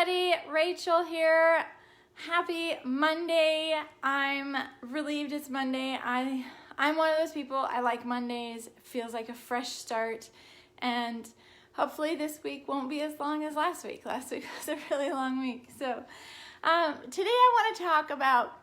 everybody, Rachel here. Happy Monday. I'm relieved it's Monday. I'm one of those people, I like Mondays. It feels like a fresh start, and hopefully this week won't be as long as last week. Last week was a really long week. So today I want to talk about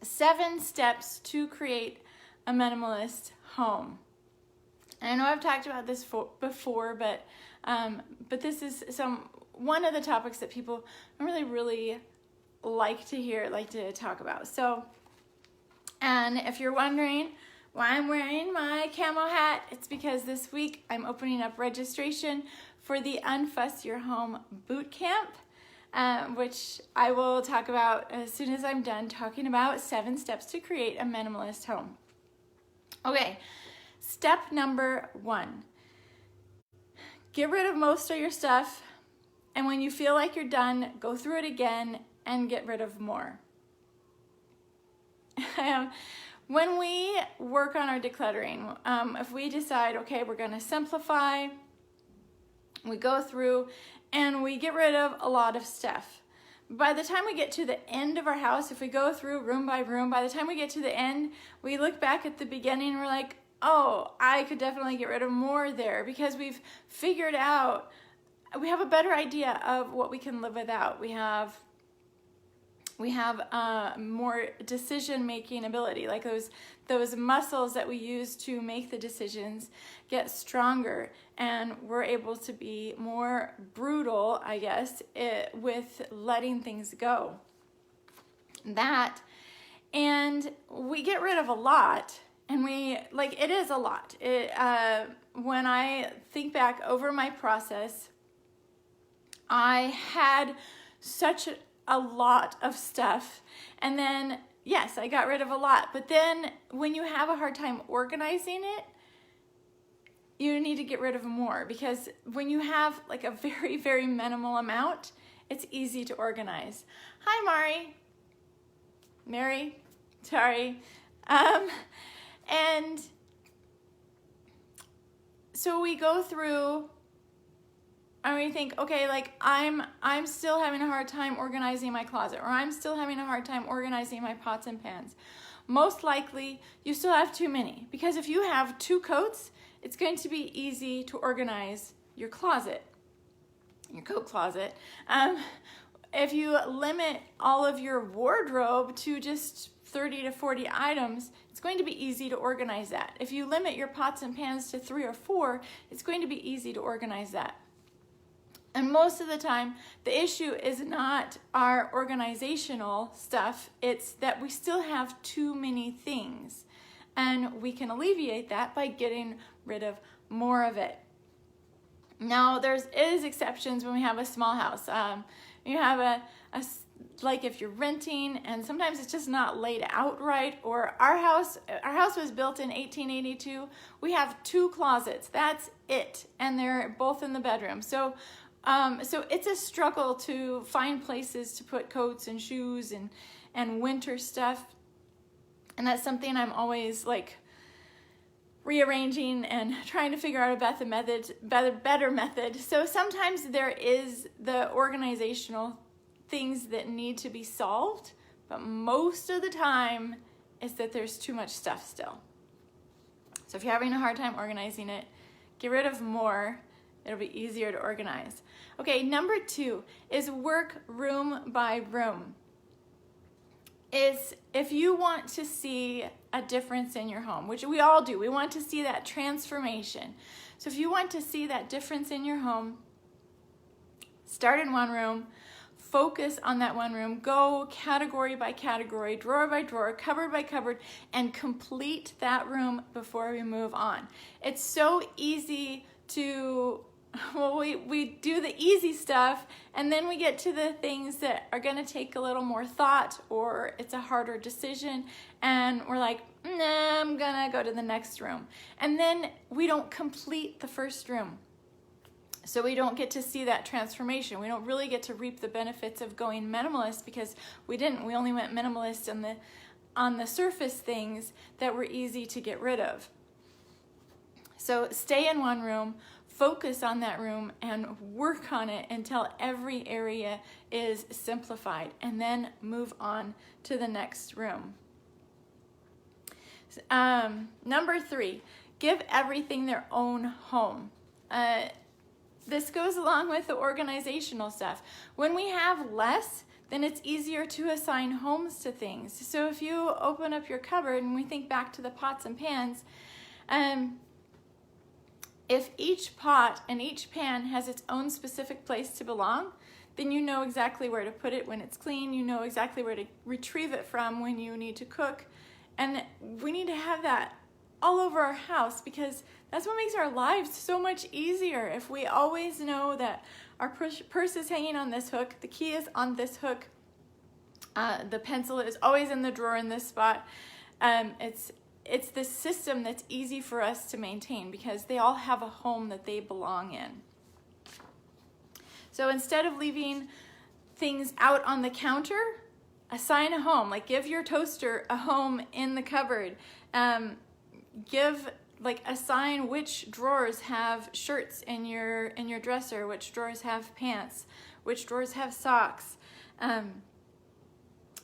7 steps to create a minimalist home. And I know I've talked about this before, but this is one of the topics that people really like to hear, like to talk about. So, and if you're wondering why I'm wearing my camo hat, it's because this week I'm opening up registration for the Unfuss Your Home Bootcamp, which I will talk about as soon as I'm done talking about 7 steps to create a minimalist home. Okay, step number 1. Get rid of most of your stuff, and when you feel like you're done, go through it again and get rid of more. When we work on our decluttering, if we decide, okay, we're gonna simplify, we go through and we get rid of a lot of stuff. By the time we get to the end of our house, if we go through room by room, by the time we get to the end, we look back at the beginning and we're like, oh, I could definitely get rid of more there, because we've figured out, we have a better idea of what we can live without. We have more decision-making ability, like those muscles that we use to make the decisions get stronger, and we're able to be more brutal, I guess, with letting things go. And we get rid of a lot. And it is a lot. When I think back over my process, I had such a lot of stuff. And then, yes, I got rid of a lot. But then when you have a hard time organizing it, you need to get rid of more. Because when you have like a very, very minimal amount, it's easy to organize. Hi, Mary, sorry. And so we go through and we think, okay, like I'm still having a hard time organizing my closet, or I'm still having a hard time organizing my pots and pans. Most likely you still have too many, because if you have 2 coats, it's going to be easy to organize your closet, your coat closet. If you limit all of your wardrobe to just 30 to 40 items, it's going to be easy to organize that. If you limit your pots and pans to 3 or 4, it's going to be easy to organize that. And most of the time, the issue is not our organizational stuff, it's that we still have too many things. And we can alleviate that by getting rid of more of it. Now, is exceptions when we have a small house. You have like if you're renting and sometimes it's just not laid out right, or our house was built in 1882. We have 2 closets, that's it, and they're both in the bedroom. So it's a struggle to find places to put coats and shoes and winter stuff. And that's something I'm always like rearranging and trying to figure out a better method. So sometimes there is the organizational things that need to be solved, but most of the time is that there's too much stuff still. So if you're having a hard time organizing it, get rid of more. It'll be easier to organize. Okay, number 2 is work room by room. If you want to see a difference in your home, which we all do, we want to see that transformation. So if you want to see that difference in your home, start in one room, focus on that one room, go category by category, drawer by drawer, cupboard by cupboard, and complete that room before we move on. It's so easy to, we do the easy stuff, and then we get to the things that are gonna take a little more thought, or it's a harder decision, and we're like, nah, I'm gonna go to the next room. And then we don't complete the first room. So we don't get to see that transformation. We don't really get to reap the benefits of going minimalist, because we only went minimalist on the surface things that were easy to get rid of. So stay in one room, focus on that room and work on it until every area is simplified, and then move on to the next room. Number 3, give everything their own home. This goes along with the organizational stuff. When we have less, then it's easier to assign homes to things. So if you open up your cupboard, and we think back to the pots and pans, if each pot and each pan has its own specific place to belong, then you know exactly where to put it when it's clean. You know exactly where to retrieve it from when you need to cook. And we need to have that all over our house, because that's what makes our lives so much easier. If we always know that our purse is hanging on this hook, the key is on this hook, the pencil is always in the drawer in this spot, it's this system that's easy for us to maintain because they all have a home that they belong in. So instead of leaving things out on the counter, assign a home. Like, give your toaster a home in the cupboard. Assign which drawers have shirts in your dresser, which drawers have pants, which drawers have socks,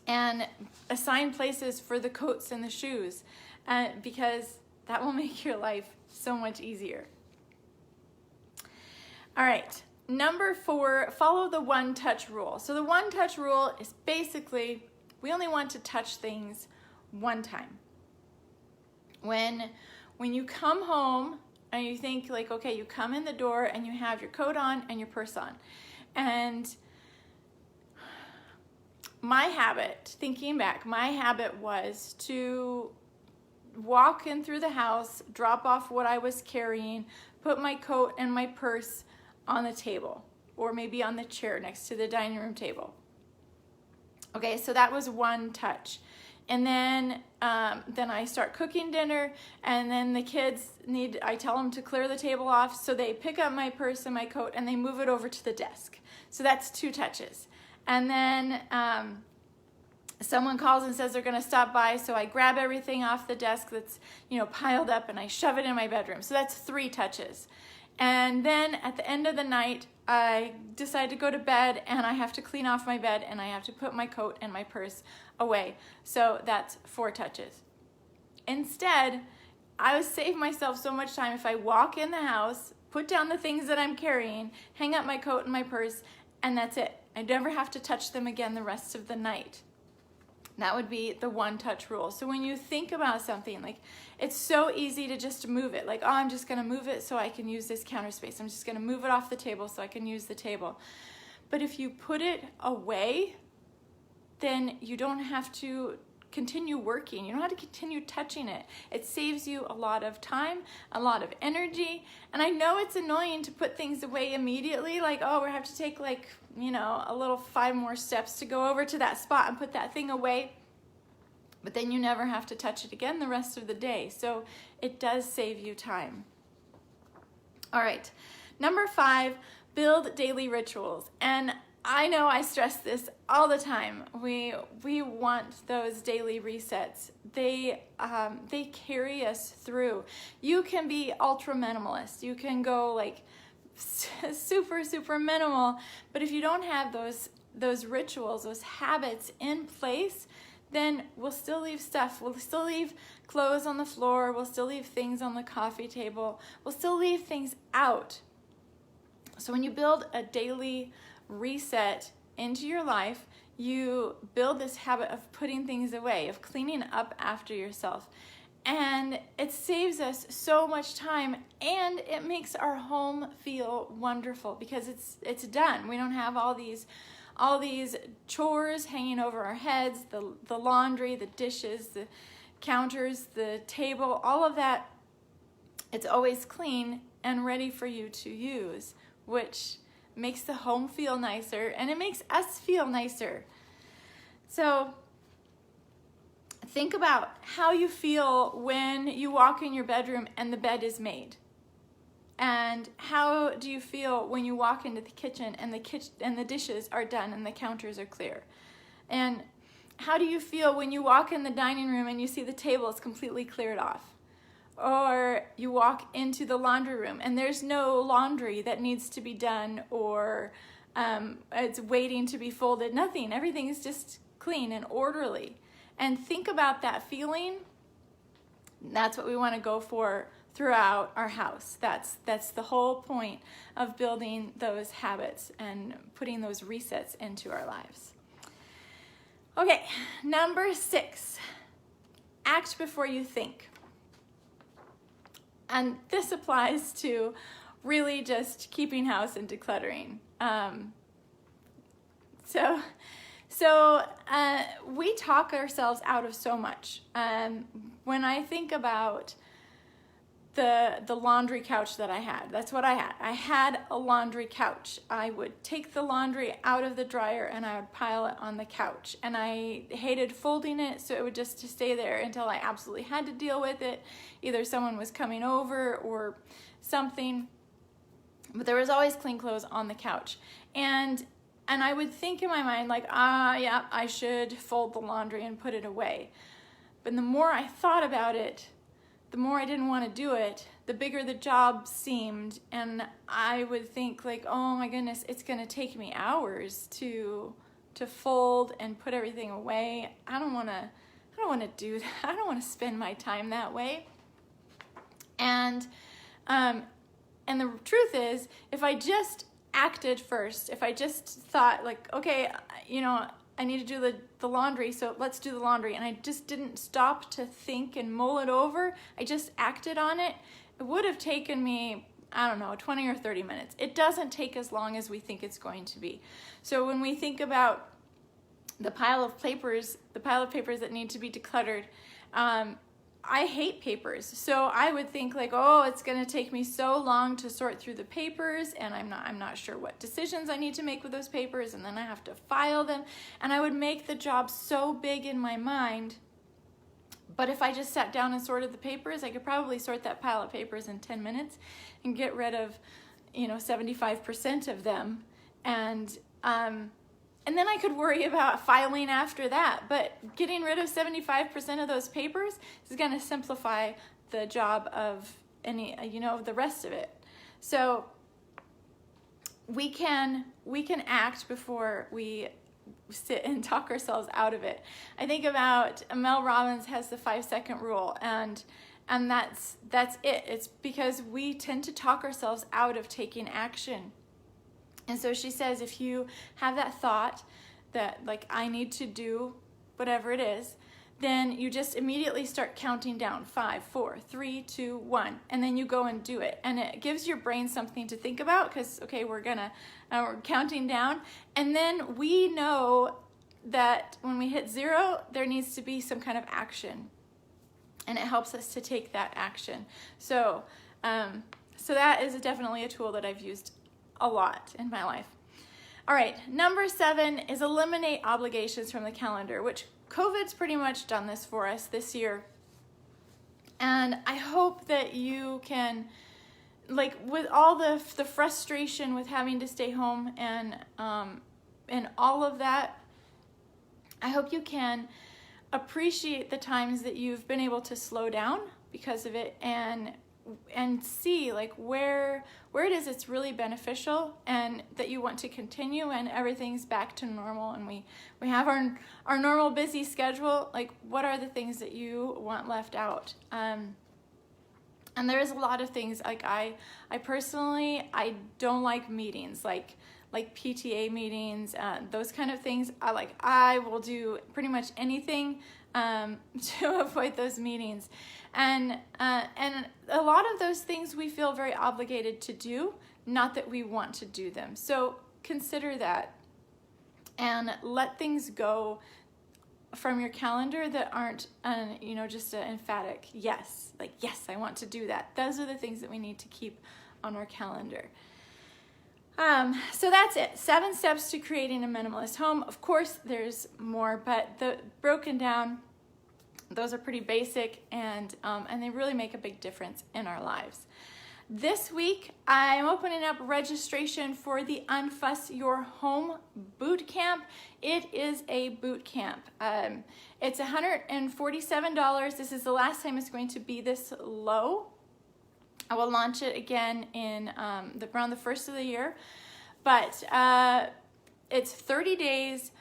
and assign places for the coats and the shoes, because that will make your life so much easier. All right, number 4, follow the one-touch rule. So the one-touch rule is basically, we only want to touch things one time. When you come home and you think like, okay, you come in the door and you have your coat on and your purse on. And my habit, thinking back, my habit was to walk in through the house, drop off what I was carrying, put my coat and my purse on the table, or maybe on the chair next to the dining room table. Okay, so that was one touch. And then I start cooking dinner, and then the kids I tell them to clear the table off, so they pick up my purse and my coat and they move it over to the desk. So that's 2 touches. And then someone calls and says they're gonna stop by, so I grab everything off the desk that's piled up and I shove it in my bedroom. So that's 3 touches. And then at the end of the night, I decide to go to bed, and I have to clean off my bed, and I have to put my coat and my purse away. So that's 4 touches. Instead, I would save myself so much time if I walk in the house, put down the things that I'm carrying, hang up my coat and my purse, and that's it. I never have to touch them again the rest of the night. That would be the one-touch rule. So when you think about something, like, it's so easy to just move it. Like, oh, I'm just gonna move it so I can use this counter space. I'm just gonna move it off the table so I can use the table. But if you put it away, then you don't have to continue working. You don't have to continue touching it. It saves you a lot of time, a lot of energy. And I know it's annoying to put things away immediately, like, oh, we have to take a little 5 more steps to go over to that spot and put that thing away. But then you never have to touch it again the rest of the day. So it does save you time. All right, number 5, build daily rituals. And I know I stress this all the time. We want those daily resets. They carry us through. You can be ultra minimalist. You can go like super minimal. But if you don't have those rituals, those habits in place, then we'll still leave stuff. We'll still leave clothes on the floor. We'll still leave things on the coffee table. We'll still leave things out. So when you build a daily reset into your life, you build this habit of putting things away, of cleaning up after yourself. And it saves us so much time, and it makes our home feel wonderful because it's done. We don't have all these chores hanging over our heads, the laundry, the dishes, the counters, the table, all of that. It's always clean and ready for you to use, which makes the home feel nicer, and it makes us feel nicer. So think about how you feel when you walk in your bedroom and the bed is made. And how do you feel when you walk into the kitchen and the dishes are done and the counters are clear? And how do you feel when you walk in the dining room and you see the table is completely cleared off? Or you walk into the laundry room and there's no laundry that needs to be done, or it's waiting to be folded. Nothing. Everything is just clean and orderly. And think about that feeling. That's what we want to go for throughout our house. That's the whole point of building those habits and putting those resets into our lives. Okay, number 6, act before you think. And this applies to really just keeping house and decluttering. So we talk ourselves out of so much. When I think about the laundry couch that I had, that's what I had. I had a laundry couch. I would take the laundry out of the dryer and I would pile it on the couch. And I hated folding it, so it would just stay there until I absolutely had to deal with it. Either someone was coming over or something. But there was always clean clothes on the couch. And I would think in my mind, like, yeah, I should fold the laundry and put it away. But the more I thought about it, the more I didn't want to do it, the bigger the job seemed. And I would think, like, oh my goodness, it's going to take me hours to fold and put everything away. I don't want to do that. I don't want to spend my time that way. And the truth is, if I just acted first, if I just thought, like, okay, I need to do the laundry, so let's do the laundry, and I just didn't stop to think and mull it over, I just acted on it, it would have taken me, I don't know, 20 or 30 minutes. It doesn't take as long as we think it's going to be. So when we think about the pile of papers that need to be decluttered, I hate papers, so I would think, like, oh, it's going to take me so long to sort through the papers, and I'm not sure what decisions I need to make with those papers, and then I have to file them, and I would make the job so big in my mind. But if I just sat down and sorted the papers, I could probably sort that pile of papers in 10 minutes and get rid of, 75% of them, and then I could worry about filing after that. But getting rid of 75% of those papers is going to simplify the job of the rest of it. So we can act before we sit and talk ourselves out of it. I think about Mel Robbins has the 5-second rule, and that's it. It's because we tend to talk ourselves out of taking action. And so she says, if you have that thought that, like, I need to do whatever it is, then you just immediately start counting down 5, 4, 3, 2, 1, and then you go and do it. And it gives your brain something to think about, because, okay, we're counting down. And then we know that when we hit 0, there needs to be some kind of action. And it helps us to take that action. So that is definitely a tool that I've used a lot in my life. All right, number 7 is eliminate obligations from the calendar, which COVID's pretty much done this for us this year. And I hope that you can, like, with all the frustration with having to stay home and all of that, I hope you can appreciate the times that you've been able to slow down because of it, and see, like, where it is it's really beneficial, and that you want to continue, and everything's back to normal, and we have our normal busy schedule. Like, what are the things that you want left out? And there's a lot of things, like, I personally, I don't like meetings, like PTA meetings, those kind of things. I will do pretty much anything to avoid those meetings. And a lot of those things we feel very obligated to do, not that we want to do them. So consider that, and let things go from your calendar that aren't, just an emphatic yes. Like, yes, I want to do that. Those are the things that we need to keep on our calendar. So that's it. 7 steps to creating a minimalist home. Of course, there's more, but the broken down, those are pretty basic, and they really make a big difference in our lives. This week, I'm opening up registration for the Unfuss Your Home Bootcamp. It is a boot camp. It's $147. This is the last time it's going to be this low. I will launch it again in around the first of the year. But it's 30 days.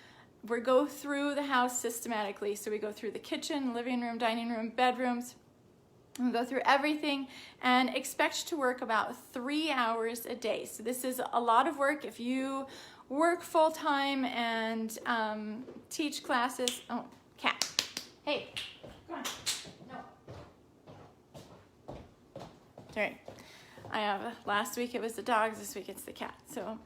We go through the house systematically. So we go through the kitchen, living room, dining room, bedrooms. We go through everything and expect to work about 3 hours a day. So this is a lot of work. If you work full-time and teach classes. Oh, cat. Hey, come on. No. All right. I have, last week it was the dogs, this week it's the cat. So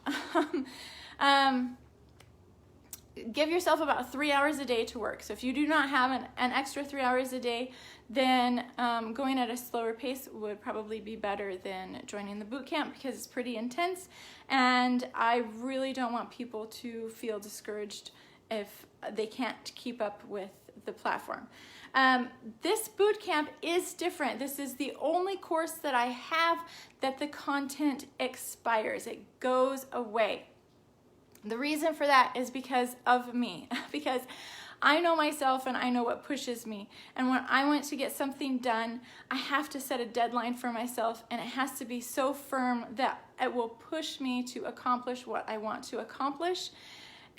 give yourself about 3 hours a day to work. So if you do not have an extra 3 hours a day, then going at a slower pace would probably be better than joining the boot camp because it's pretty intense. And I really don't want people to feel discouraged if they can't keep up with the platform. This boot camp is different. This is the only course that I have that the content expires. It goes away. The reason for that is because of me, because I know myself and I know what pushes me. And when I want to get something done, I have to set a deadline for myself, and it has to be so firm that it will push me to accomplish what I want to accomplish,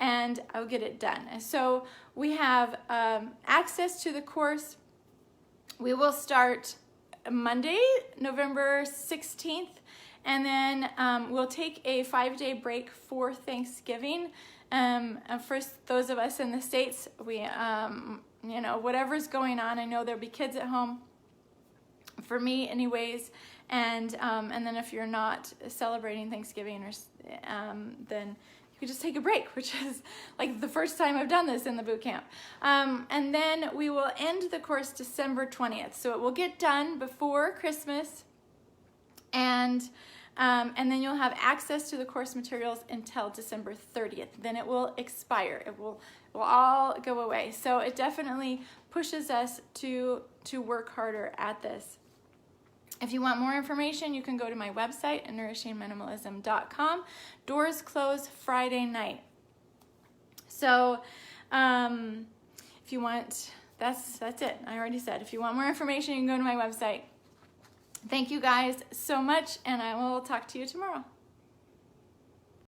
and I'll get it done. And so we have access to the course. We will start Monday, November 16th. And then we'll take a 5-day break for Thanksgiving. And for those of us in the States, we, you know, whatever's going on, I know there'll be kids at home, for me anyways. And then if you're not celebrating Thanksgiving, or then you can just take a break, which is like the first time I've done this in the boot camp. And then we will end the course December 20th. So it will get done before Christmas. And then you'll have access to the course materials until December 30th. Then it will expire. It will all go away. So it definitely pushes us to work harder at this. If you want more information, you can go to my website at nourishingminimalism.com. Doors close Friday night. So if you want, that's it. I already said. If you want more information, you can go to my website. Thank you guys so much, and I will talk to you tomorrow.